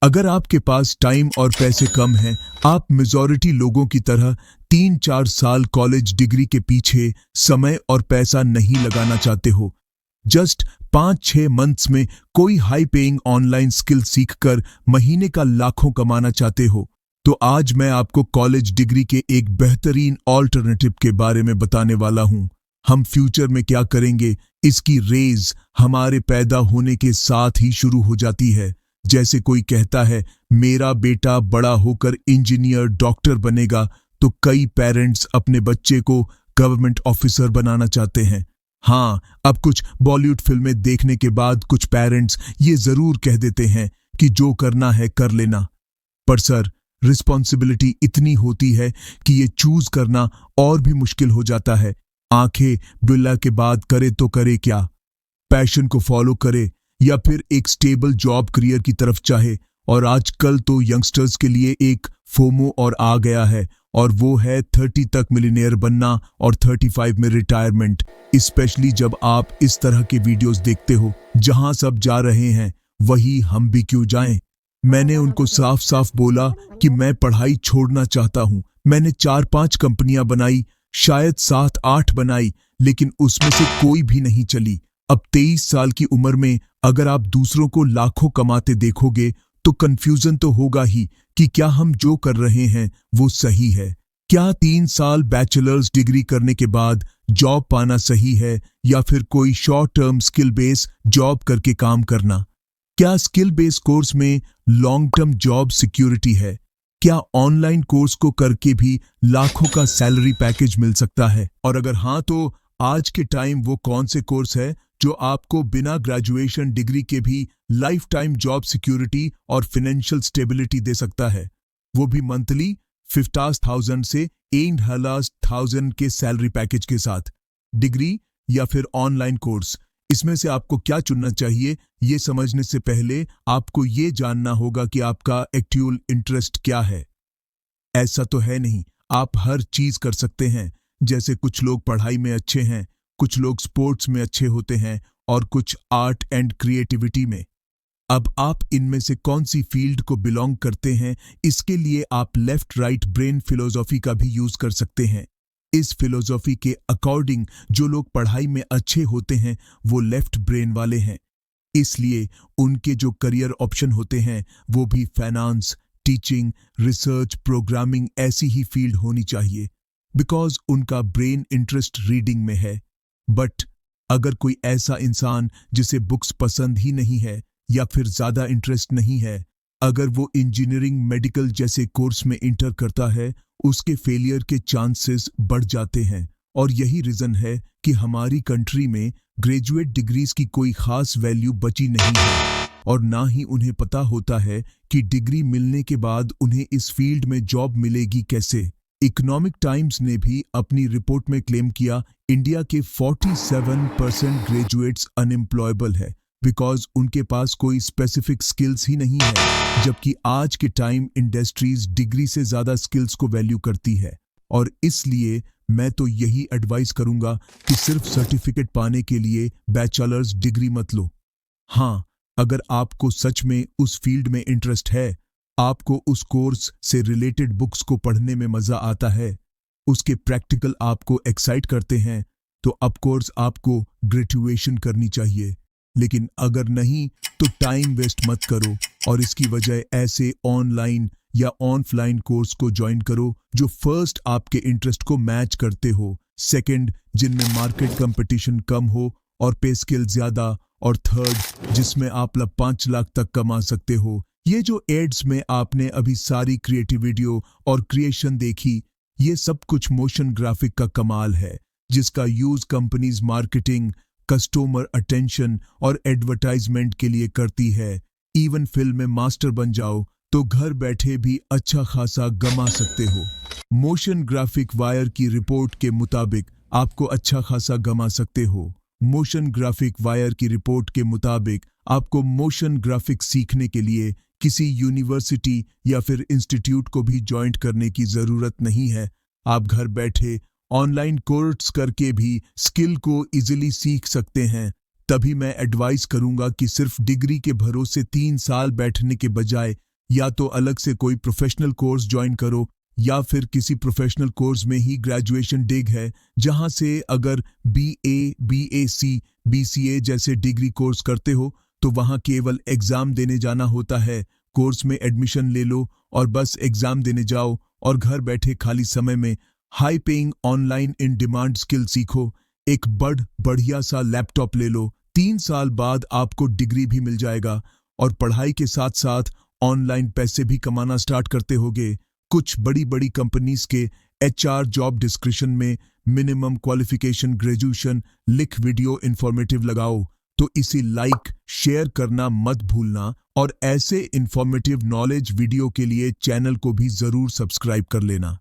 अगर आपके पास टाइम और पैसे कम हैं, आप मेजॉरिटी लोगों की तरह 3-4 साल कॉलेज डिग्री के पीछे समय और पैसा नहीं लगाना चाहते हो। जस्ट 5-6 मंथ्स में कोई हाई पेइंग ऑनलाइन स्किल सीखकर महीने का लाखों कमाना चाहते हो, तो आज मैं आपको कॉलेज डिग्री के एक बेहतरीन ऑल्टरनेटिव के बारे में बताने वाला हूं। हम फ्यूचर में क्या करेंगे, इसकी रेज हमारे पैदा होने के साथ ही शुरू हो जाती है। जैसे कोई कहता है मेरा बेटा बड़ा होकर इंजीनियर डॉक्टर बनेगा, तो कई पेरेंट्स अपने बच्चे को गवर्नमेंट ऑफिसर बनाना चाहते हैं। हाँ, अब कुछ बॉलीवुड फिल्में देखने के बाद कुछ पेरेंट्स ये जरूर कह देते हैं कि जो करना है कर लेना, पर सर रिस्पॉन्सिबिलिटी इतनी होती है कि ये चूज करना और भी मुश्किल हो जाता है। आंखें बिल्ला के बाद करे तो करे क्या, पैशन को फॉलो करे या फिर एक स्टेबल जॉब करियर की तरफ चाहे। और आजकल तो यंगस्टर्स के लिए एक फोमो और आ गया है, और वो है 30 तक मिलियनेयर बनना और 35 में रिटायरमेंट। स्पेशली जब आप इस तरह के वीडियोस देखते हो जहां सब जा रहे हैं वही हम भी क्यों जाएं। मैंने उनको साफ साफ बोला कि मैं पढ़ाई छोड़ना चाहता हूं। मैंने 4-5 कंपनियां बनाई, शायद 7-8 बनाई, लेकिन उसमें से कोई भी नहीं चली। अब 23 साल की उम्र में अगर आप दूसरों को लाखों कमाते देखोगे तो कंफ्यूजन तो होगा ही कि क्या हम जो कर रहे हैं वो सही है। क्या 3 साल बैचलर्स डिग्री करने के बाद जॉब पाना सही है, या फिर कोई short term skill base job करके काम करना? क्या स्किल बेस कोर्स में लॉन्ग टर्म जॉब सिक्योरिटी है? क्या ऑनलाइन कोर्स को करके भी लाखों का सैलरी पैकेज मिल सकता है? और अगर हाँ, तो आज के टाइम वो कौन से कोर्स है जो आपको बिना ग्रेजुएशन डिग्री के भी लाइफ टाइम जॉब सिक्योरिटी और फाइनेंशियल स्टेबिलिटी दे सकता है, वो भी मंथली 50,000 से 8,000 के सैलरी पैकेज के साथ? डिग्री या फिर ऑनलाइन कोर्स, इसमें से आपको क्या चुनना चाहिए? ये समझने से पहले आपको ये जानना होगा कि आपका एक्चुअल इंटरेस्ट क्या है। ऐसा तो है नहीं आप हर चीज कर सकते हैं। जैसे कुछ लोग पढ़ाई में अच्छे हैं, कुछ लोग स्पोर्ट्स में अच्छे होते हैं, और कुछ आर्ट एंड क्रिएटिविटी में। अब आप इनमें से कौन सी फील्ड को बिलोंग करते हैं, इसके लिए आप लेफ्ट राइट ब्रेन फिलोसॉफी का भी यूज कर सकते हैं। इस फिलोसॉफी के अकॉर्डिंग जो लोग पढ़ाई में अच्छे होते हैं वो लेफ्ट ब्रेन वाले हैं, इसलिए उनके जो करियर ऑप्शन होते हैं वो भी फाइनेंस, टीचिंग, रिसर्च, प्रोग्रामिंग ऐसी ही फील्ड होनी चाहिए, बिकॉज उनका ब्रेन इंटरेस्ट रीडिंग में है। बट अगर कोई ऐसा इंसान जिसे बुक्स पसंद ही नहीं है या फिर ज्यादा इंटरेस्ट नहीं है, अगर वो इंजीनियरिंग, मेडिकल जैसे कोर्स में इंटर करता है, उसके फेलियर के चांसेस बढ़ जाते हैं। और यही रीजन है कि हमारी कंट्री में ग्रेजुएट डिग्रीज की कोई खास वैल्यू बची नहीं है, और ना ही उन्हें पता होता है कि डिग्री मिलने के बाद उन्हें इस फील्ड में जॉब मिलेगी कैसे। इकोनॉमिक टाइम्स ने भी अपनी रिपोर्ट में क्लेम किया इंडिया के 47% ग्रेजुएट्स अनएम्प्लॉयबल है, बिकॉज उनके पास कोई स्पेसिफिक स्किल्स ही नहीं है। जबकि आज के टाइम इंडस्ट्रीज डिग्री से ज्यादा स्किल्स को वैल्यू करती है, और इसलिए मैं तो यही एडवाइस करूंगा कि सिर्फ सर्टिफिकेट पाने के लिए बैचलर्स डिग्री मत लो। हाँ, अगर आपको सच में उस फील्ड में इंटरेस्ट है, आपको उस कोर्स से रिलेटेड बुक्स को पढ़ने में मजा आता है, उसके प्रैक्टिकल आपको एक्साइट करते हैं, तो ऑफ कोर्स आपको ग्रेजुएशन करनी चाहिए। लेकिन अगर नहीं तो टाइम वेस्ट मत करो, और इसकी वजह ऐसे ऑनलाइन या ऑफलाइन कोर्स को ज्वाइन करो जो फर्स्ट आपके इंटरेस्ट को मैच करते हो, सेकंड जिनमें मार्केट कंपटीशन कम हो और पे स्किल ज्यादा, और थर्ड जिसमें आप 5 लाख तक कमा सकते हो। ये जो एड्स में आपने अभी सारी क्रिएटिव वीडियो और क्रिएशन देखी, ये सब कुछ मोशन ग्राफिक का कमाल है, जिसका use companies marketing, customer attention और एडवर्टाइजमेंट के लिए करती है। इवन फिल्म में मास्टर बन जाओ तो घर बैठे भी अच्छा खासा कमा सकते हो। मोशन ग्राफिक वायर की रिपोर्ट के मुताबिक आपको अच्छा खासा कमा सकते हो। मोशन ग्राफिक वायर की रिपोर्ट के मुताबिक आपको मोशन ग्राफिक सीखने के लिए किसी यूनिवर्सिटी या फिर इंस्टीट्यूट को भी ज्वाइन करने की जरूरत नहीं है। आप घर बैठे ऑनलाइन कोर्स करके भी स्किल को इजीली सीख सकते हैं। तभी मैं एडवाइस करूंगा कि सिर्फ डिग्री के भरोसे 3 साल बैठने के बजाय या तो अलग से कोई प्रोफेशनल कोर्स ज्वाइन करो या फिर किसी प्रोफेशनल कोर्स में ही ग्रेजुएशन डिग है, जहां से अगर BA, BAC, BCA जैसे डिग्री कोर्स करते हो तो वहां केवल एग्जाम देने जाना होता है। कोर्स में एडमिशन ले लो और बस एग्जाम देने जाओ और घर बैठे खाली समय में high paying online in demand skill सीखो। एक बढ़िया सा लैपटॉप ले लो, 3 साल बाद आपको डिग्री भी मिल जाएगा और पढ़ाई के साथ साथ ऑनलाइन पैसे भी कमाना स्टार्ट करते होगे। कुछ बड़ी बड़ी कंपनीज के HR जॉब डिस्क्रिप्शन में मिनिमम क्वालिफिकेशन ग्रेजुएशन लिख वीडियो इंफॉर्मेटिव लगाओ। तो इसे लाइक शेयर करना मत भूलना और ऐसे इंफॉर्मेटिव नॉलेज वीडियो के लिए चैनल को भी जरूर सब्सक्राइब कर लेना।